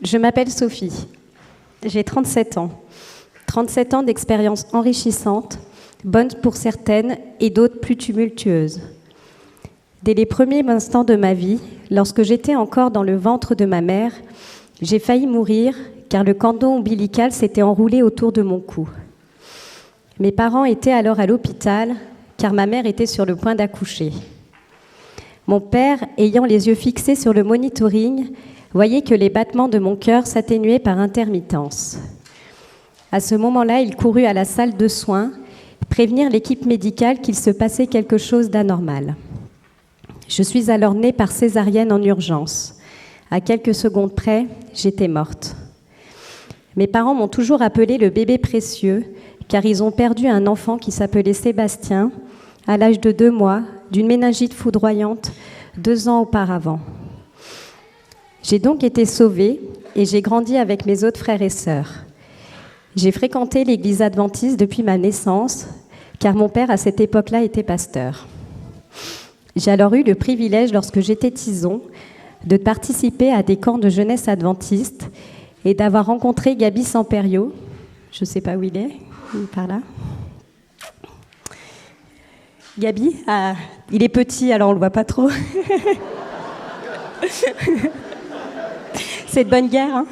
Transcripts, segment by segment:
Je m'appelle Sophie, j'ai 37 ans. 37 ans d'expériences enrichissantes, bonnes pour certaines et d'autres plus tumultueuses. Dès les premiers instants de ma vie, lorsque j'étais encore dans le ventre de ma mère, j'ai failli mourir car le cordon ombilical s'était enroulé autour de mon cou. Mes parents étaient alors à l'hôpital car ma mère était sur le point d'accoucher. Mon père, ayant les yeux fixés sur le monitoring, voyait que les battements de mon cœur s'atténuaient par intermittence. À ce moment-là, il courut à la salle de soins, prévenir l'équipe médicale qu'il se passait quelque chose d'anormal. Je suis alors née par césarienne en urgence. À quelques secondes près, j'étais morte. Mes parents m'ont toujours appelé le bébé précieux, car ils ont perdu un enfant qui s'appelait Sébastien, à l'âge de 2 mois, d'une méningite foudroyante, 2 ans auparavant. J'ai donc été sauvée et j'ai grandi avec mes autres frères et sœurs. J'ai fréquenté l'église adventiste depuis ma naissance, car mon père, à cette époque-là, était pasteur. J'ai alors eu le privilège, lorsque j'étais tison, de participer à des camps de jeunesse adventiste et d'avoir rencontré Gaby Samperio. Je ne sais pas où il est par là. Gaby, il est petit, alors on ne le voit pas trop. C'est de bonne guerre, hein.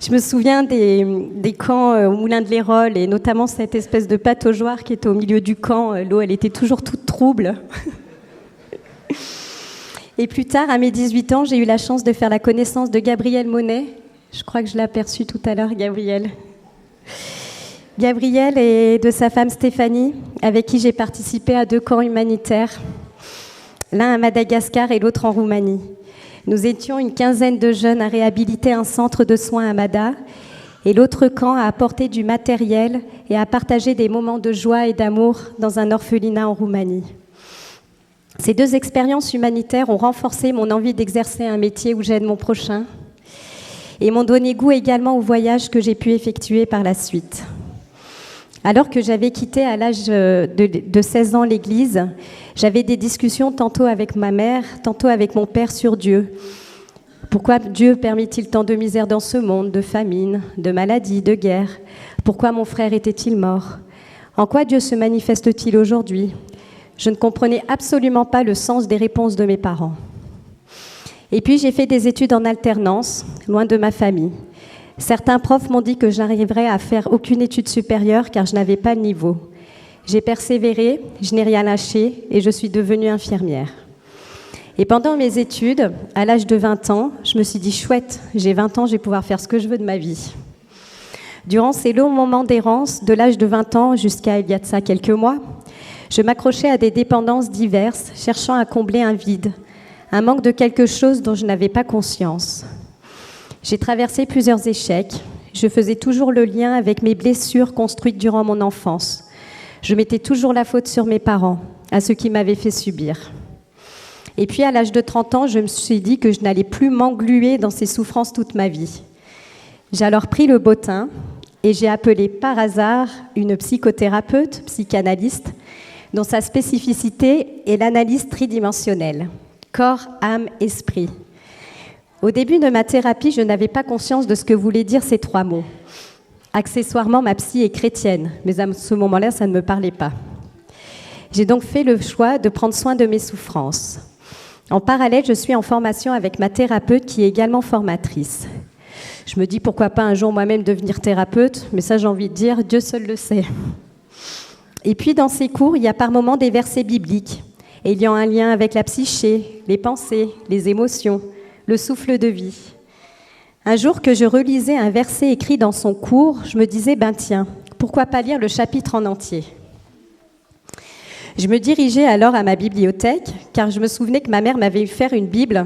Je me souviens des camps au Moulin de l'Hérole, et notamment cette espèce de pataugeoire qui était au milieu du camp. L'eau, elle était toujours toute trouble. Et plus tard, à mes 18 ans, j'ai eu la chance de faire la connaissance de Gabriel Monet. Je crois que je l'ai aperçu tout à l'heure, Gabriel. Gabriel et de sa femme Stéphanie, avec qui j'ai participé à 2 camps humanitaires, l'un à Madagascar et l'autre en Roumanie. Nous étions une quinzaine de jeunes à réhabiliter un centre de soins à Mada, et l'autre camp à apporter du matériel et à partager des moments de joie et d'amour dans un orphelinat en Roumanie. Ces 2 expériences humanitaires ont renforcé mon envie d'exercer un métier où j'aide mon prochain et m'ont donné goût également au voyage que j'ai pu effectuer par la suite. Alors que j'avais quitté à l'âge de 16 ans l'église, j'avais des discussions tantôt avec ma mère, tantôt avec mon père sur Dieu. Pourquoi Dieu permet-il tant de misère dans ce monde, de famine, de maladie, de guerre? Pourquoi mon frère était-il mort? En quoi Dieu se manifeste-t-il aujourd'hui? Je ne comprenais absolument pas le sens des réponses de mes parents. Et puis j'ai fait des études en alternance, loin de ma famille. Certains profs m'ont dit que je n'arriverais à faire aucune étude supérieure car je n'avais pas le niveau. J'ai persévéré, je n'ai rien lâché et je suis devenue infirmière. Et pendant mes études, à l'âge de 20 ans, je me suis dit « chouette, j'ai 20 ans, je vais pouvoir faire ce que je veux de ma vie ». Durant ces longs moments d'errance, de l'âge de 20 ans jusqu'à il y a de ça quelques mois, je m'accrochais à des dépendances diverses, cherchant à combler un vide, un manque de quelque chose dont je n'avais pas conscience. J'ai traversé plusieurs échecs. Je faisais toujours le lien avec mes blessures construites durant mon enfance. Je mettais toujours la faute sur mes parents, à ce qui m'avaient fait subir. Et puis, à l'âge de 30 ans, je me suis dit que je n'allais plus m'engluer dans ces souffrances toute ma vie. J'ai alors pris le bottin et j'ai appelé par hasard une psychothérapeute, psychanalyste, dont sa spécificité est l'analyse tridimensionnelle, corps, âme, esprit. Au début de ma thérapie, je n'avais pas conscience de ce que voulaient dire ces 3 mots. Accessoirement, ma psy est chrétienne, mais à ce moment-là, ça ne me parlait pas. J'ai donc fait le choix de prendre soin de mes souffrances. En parallèle, je suis en formation avec ma thérapeute qui est également formatrice. Je me dis pourquoi pas un jour moi-même devenir thérapeute, mais ça j'ai envie de dire, Dieu seul le sait. Et puis dans ces cours, il y a par moments des versets bibliques, ayant un lien avec la psyché, les pensées, les émotions, le souffle de vie. Un jour que je relisais un verset écrit dans son cours, je me disais, tiens, pourquoi pas lire le chapitre en entier? Je me dirigeais alors à ma bibliothèque, car je me souvenais que ma mère m'avait fait faire une Bible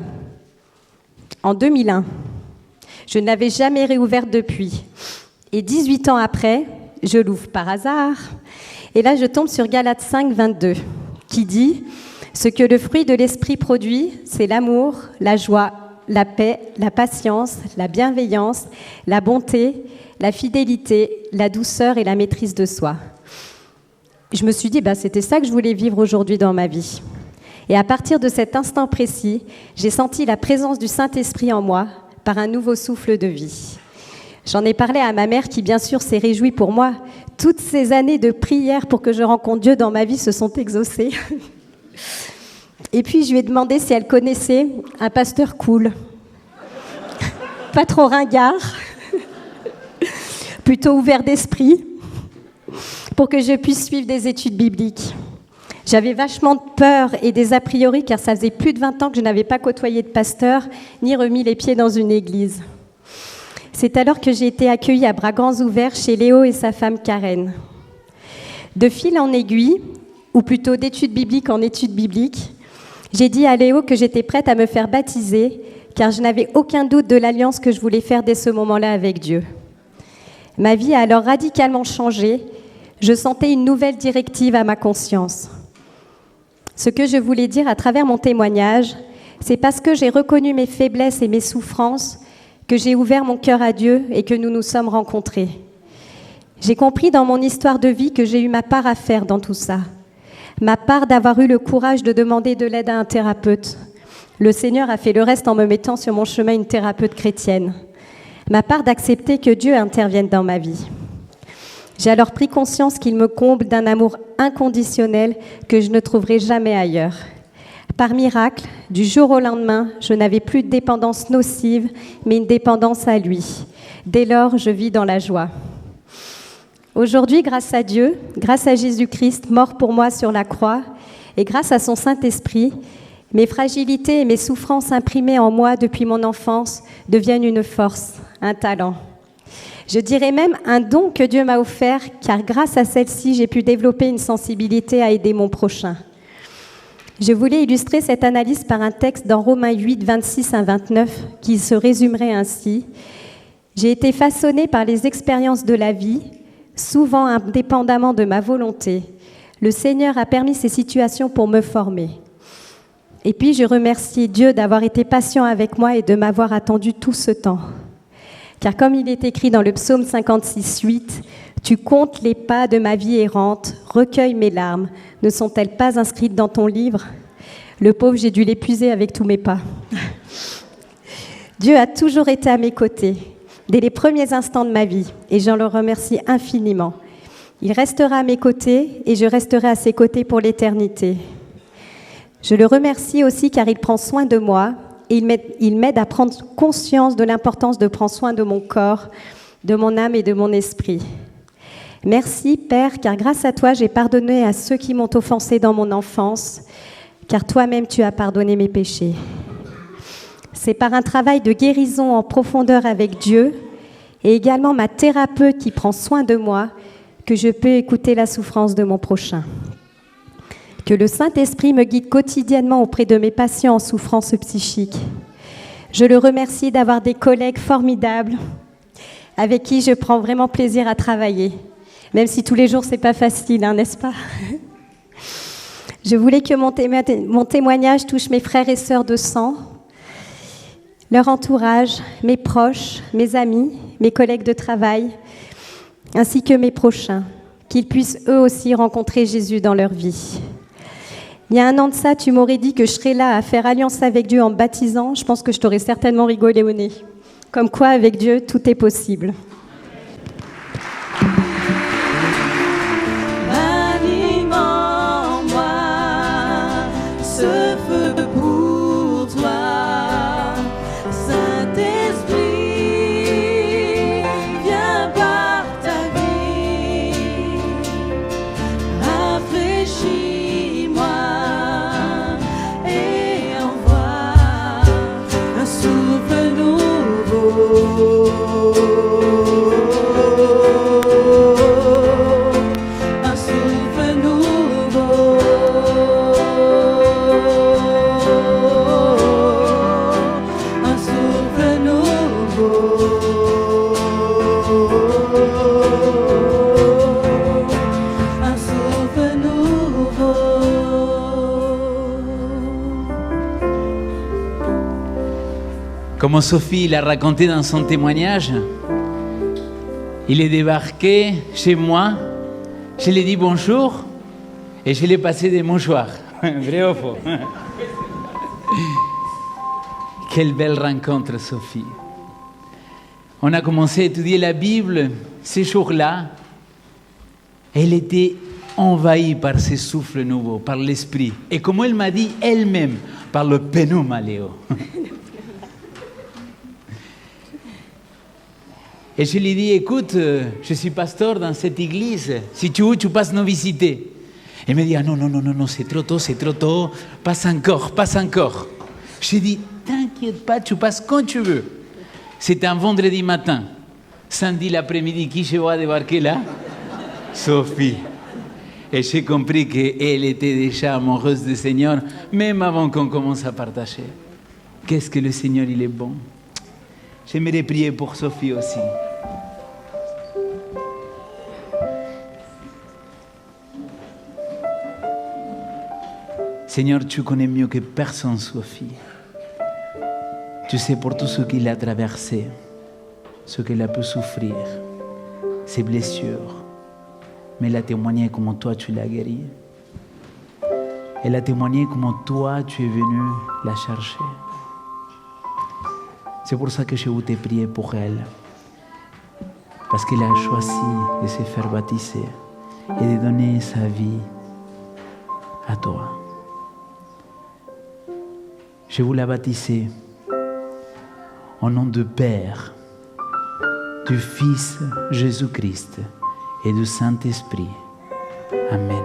en 2001. Je ne l'avais jamais réouverte depuis. Et 18 ans après, je l'ouvre par hasard, et là je tombe sur Galates 5, 22, qui dit « Ce que le fruit de l'esprit produit, c'est l'amour, la joie, la paix, la patience, la bienveillance, la bonté, la fidélité, la douceur et la maîtrise de soi. » Je me suis dit, c'était ça que je voulais vivre aujourd'hui dans ma vie. Et à partir de cet instant précis, j'ai senti la présence du Saint-Esprit en moi par un nouveau souffle de vie. J'en ai parlé à ma mère qui, bien sûr, s'est réjouie pour moi. Toutes ces années de prière pour que je rencontre Dieu dans ma vie se sont exaucées. Et puis, je lui ai demandé si elle connaissait un pasteur cool. Pas trop ringard, plutôt ouvert d'esprit, pour que je puisse suivre des études bibliques. J'avais vachement de peur et des a priori, car ça faisait plus de 20 ans que je n'avais pas côtoyé de pasteur, ni remis les pieds dans une église. C'est alors que j'ai été accueillie à bras grands ouverts chez Léo et sa femme Karen. De fil en aiguille, ou plutôt d'études bibliques en études bibliques, j'ai dit à Léo que j'étais prête à me faire baptiser, car je n'avais aucun doute de l'alliance que je voulais faire dès ce moment-là avec Dieu. Ma vie a alors radicalement changé. Je sentais une nouvelle directive à ma conscience. Ce que je voulais dire à travers mon témoignage, c'est parce que j'ai reconnu mes faiblesses et mes souffrances que j'ai ouvert mon cœur à Dieu et que nous nous sommes rencontrés. J'ai compris dans mon histoire de vie que j'ai eu ma part à faire dans tout ça. Ma part d'avoir eu le courage de demander de l'aide à un thérapeute. Le Seigneur a fait le reste en me mettant sur mon chemin une thérapeute chrétienne. Ma part d'accepter que Dieu intervienne dans ma vie. J'ai alors pris conscience qu'il me comble d'un amour inconditionnel que je ne trouverai jamais ailleurs. Par miracle, du jour au lendemain, je n'avais plus de dépendance nocive, mais une dépendance à lui. Dès lors, je vis dans la joie. Aujourd'hui, grâce à Dieu, grâce à Jésus-Christ, mort pour moi sur la croix, et grâce à son Saint-Esprit, mes fragilités et mes souffrances imprimées en moi depuis mon enfance deviennent une force, un talent. Je dirais même un don que Dieu m'a offert, car grâce à celle-ci, j'ai pu développer une sensibilité à aider mon prochain. Je voulais illustrer cette analyse par un texte dans Romains 8, 26 à 29, qui se résumerait ainsi. « J'ai été façonné par les expériences de la vie, souvent indépendamment de ma volonté. Le Seigneur a permis ces situations pour me former. Et puis, je remercie Dieu d'avoir été patient avec moi et de m'avoir attendu tout ce temps. Car comme il est écrit dans le psaume 56, 8, « Tu comptes les pas de ma vie errante, recueille mes larmes. Ne sont-elles pas inscrites dans ton livre ?» Le pauvre, j'ai dû l'épuiser avec tous mes pas. Dieu a toujours été à mes côtés, dès les premiers instants de ma vie, et j'en le remercie infiniment. Il restera à mes côtés, et je resterai à ses côtés pour l'éternité. Je le remercie aussi car il prend soin de moi, et il m'aide à prendre conscience de l'importance de prendre soin de mon corps, de mon âme et de mon esprit. Merci, Père, car grâce à toi, j'ai pardonné à ceux qui m'ont offensé dans mon enfance, car toi-même, tu as pardonné mes péchés. C'est par un travail de guérison en profondeur avec Dieu, et également ma thérapeute qui prend soin de moi, que je peux écouter la souffrance de mon prochain. Que le Saint-Esprit me guide quotidiennement auprès de mes patients en souffrance psychique. Je le remercie d'avoir des collègues formidables avec qui je prends vraiment plaisir à travailler, même si tous les jours, c'est pas facile, hein, n'est-ce pas ? Je voulais que mon témoignage touche mes frères et sœurs de sang, leur entourage, mes proches, mes amis, mes collègues de travail, ainsi que mes prochains, qu'ils puissent eux aussi rencontrer Jésus dans leur vie. Il y a 1 an de ça, tu m'aurais dit que je serais là à faire alliance avec Dieu en me baptisant. Je pense que je t'aurais certainement rigolé au nez. Comme quoi, avec Dieu, tout est possible. Anime en moi ce feu pour toi, Saint-Esprit, viens par ta vie, rafraîchis-moi et envoie un souffle nouveau. Comme Sophie l'a raconté dans son témoignage, il est débarqué chez moi, je lui ai dit bonjour et je lui ai passé des mouchoirs. Vrai ou faux? Quelle belle rencontre, Sophie. On a commencé à étudier la Bible ces jours-là. Elle était envahie par ce souffle nouveau, par l'Esprit. Et comme elle m'a dit elle-même, par le pneuma, Léo. Et je lui ai dit, écoute, je suis pasteur dans cette église. Si tu veux, tu passes nous visiter. Elle me dit, ah non, c'est trop tôt. Passe encore. J'ai dit, t'inquiète pas, tu passes quand tu veux. C'était un vendredi matin. Samedi l'après-midi, qui je vois débarquer là? Sophie. Et j'ai compris qu'elle était déjà amoureuse du Seigneur, même avant qu'on commence à partager. Qu'est-ce que le Seigneur, il est bon. J'aimerais prier pour Sophie aussi. Seigneur, tu connais mieux que personne Sophie. Tu sais pour tout ce qu'il a traversé, ce qu'elle a pu souffrir, ses blessures. Mais elle a témoigné comment toi tu l'as guérie. Elle a témoigné comment toi tu es venu la chercher. C'est pour ça que je voulais prier pour elle. Parce qu'elle a choisi de se faire baptiser et de donner sa vie à toi. Je vous la baptiser au nom du Père, du Fils Jésus-Christ et du Saint-Esprit. Amen.